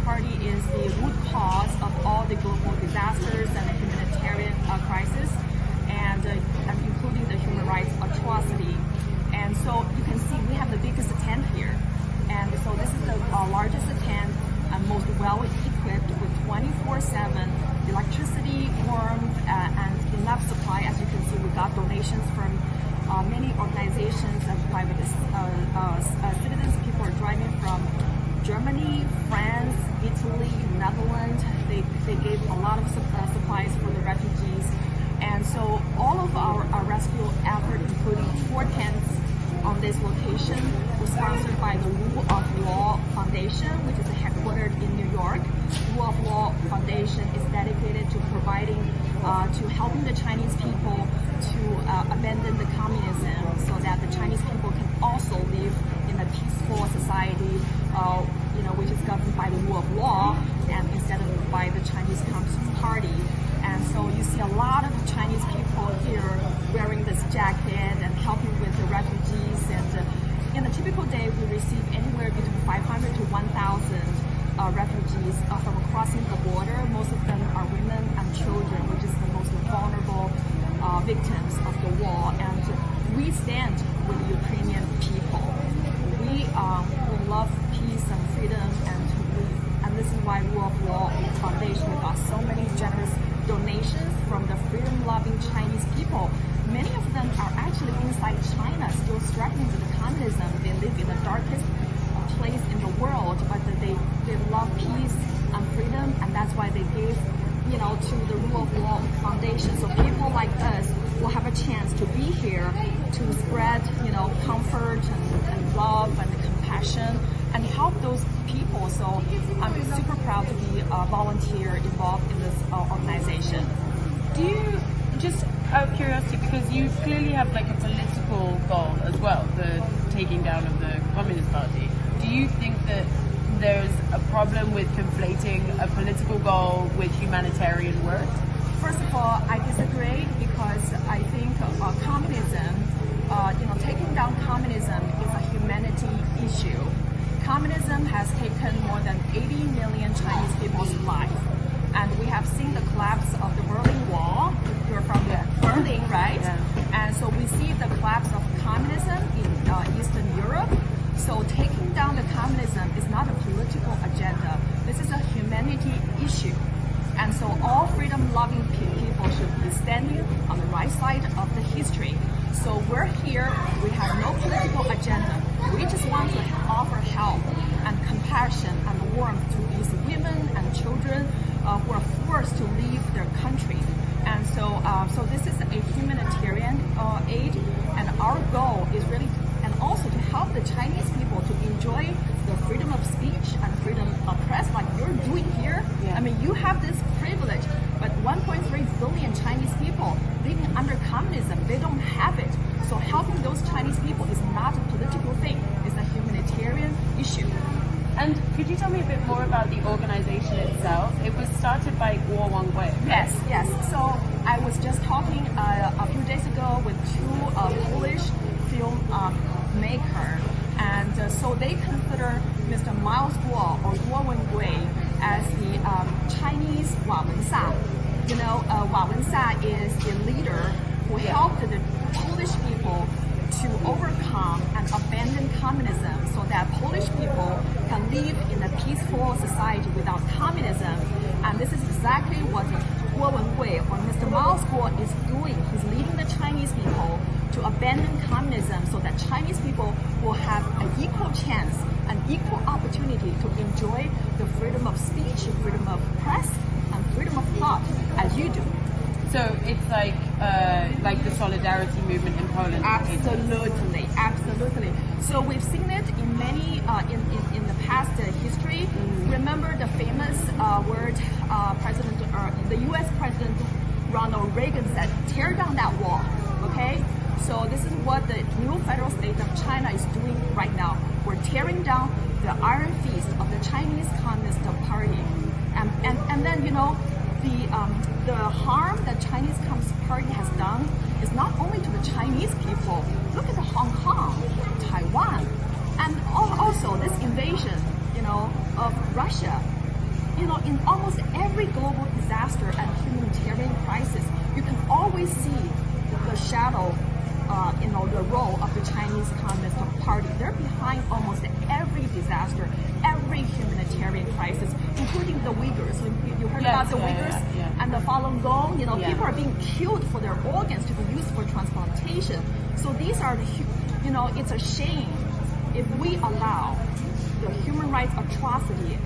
Party is the root cause of all the global disasters and the humanitarian crisis, and including the human rights atrocity. And so you can see we have the biggest tent here. And so this is the largest tent and most well-equipped with 24/7 electricity, warmth, and enough supply. As you can see, we got donations from many organizations and private citizens. People are driving from Germany, France, Italy, Netherlands. They gave a lot of supplies for the refugees. And so all of our rescue effort, including 4 tents on this location, was sponsored by the Rule of Law Foundation, which is headquartered in New York. Rule of Law Foundation is dedicated to providing, to helping the Chinese people to abandon the communism so that the Chinese people can also live in a peaceful society, which is governed by the rule of law and instead of by the Chinese Communist Party. And so you see a lot of Chinese people here wearing this jacket and helping with the refugees. And in a typical day, we receive anywhere between 500 to 1,000 refugees from crossing the border. Most of them are women and children, which is the most vulnerable victims of the war. And we stand with the Ukrainian people. We love peace and freedom, and this is why Rule of Law Foundation got so many generous donations from the freedom-loving Chinese people. Many of them are actually inside China, still struggling with communism. They live in the darkest place in the world, but they love peace and freedom, and that's why they gave, to the Rule of Law Foundation. So people like us will have a chance to be here to spread, comfort and love and compassion and help those people. So I'm super proud to be a volunteer involved in this organization. Do you, just out of curiosity, because you clearly have like a political goal as well, the taking down of the Communist Party, do you think that there's a problem with conflating a political goal with humanitarian work? First of all, I disagree because I think communism, taking down communism is a humanity issue. Communism has taken more than 80 million Chinese people's life. And we have seen the collapse of the Berlin Wall. You're from Berlin, right? Yeah. And so we see the collapse of communism in Eastern Europe. So taking down the communism is not a political agenda. This is a humanity issue. And so all freedom-loving people should be standing on the right side of the history. So we're here, we have no political agenda. We just want to offer help and compassion and warmth to these women and children who are forced to leave their country. And so this is a humanitarian aid, and our goal is really, and also to help the Chinese people to enjoy the freedom of speech and freedom of press like you're doing here. Yeah. I mean, you have this privilege, but 1.3 billion Chinese people living under communism, they don't have it. So helping those Chinese people is not a political thing, it's a humanitarian issue. And could you tell me a bit more about the organization itself? It was started by Guo Wangwei. Yes. So I was just talking a few days ago with 2 Polish film maker, and so they consider Mr. Miles Guo or Guo Wangwei as the Chinese Wa Wensha. Wa Wensha is the leader who helped the Polish people to overcome and abandon communism so that Polish people can live in a peaceful society without communism. And this is exactly what Guo Wangwei or Mr. Miles Guo is doing. He's leading the Chinese people to abandon communism so that Chinese people will have an equal chance, an equal opportunity to enjoy the freedom of speech, freedom of press, and freedom of thought as you do. So it's like the solidarity movement in Poland. Absolutely. So we've seen it in many in the past history. Remember the famous word the U.S. President Ronald Reagan said, "Tear down that wall." Okay. So this is what the new federal state of China is doing right now. We're tearing down the iron fist of the Chinese Communist Party, and then the harm that Chinese Communist Party has done is not only to the Chinese people. Look at the Hong Kong, Taiwan, and also this invasion, of Russia. in almost every global disaster and humanitarian crisis, you can always see the shadow, the role of the Chinese Communist Party. They're behind almost every disaster, every humanitarian crisis, including the Uyghurs. You heard about the Uyghurs and the Falun Gong. People are being killed for their organs to be used for transplantation. So these are it's a shame if we allow the human rights atrocity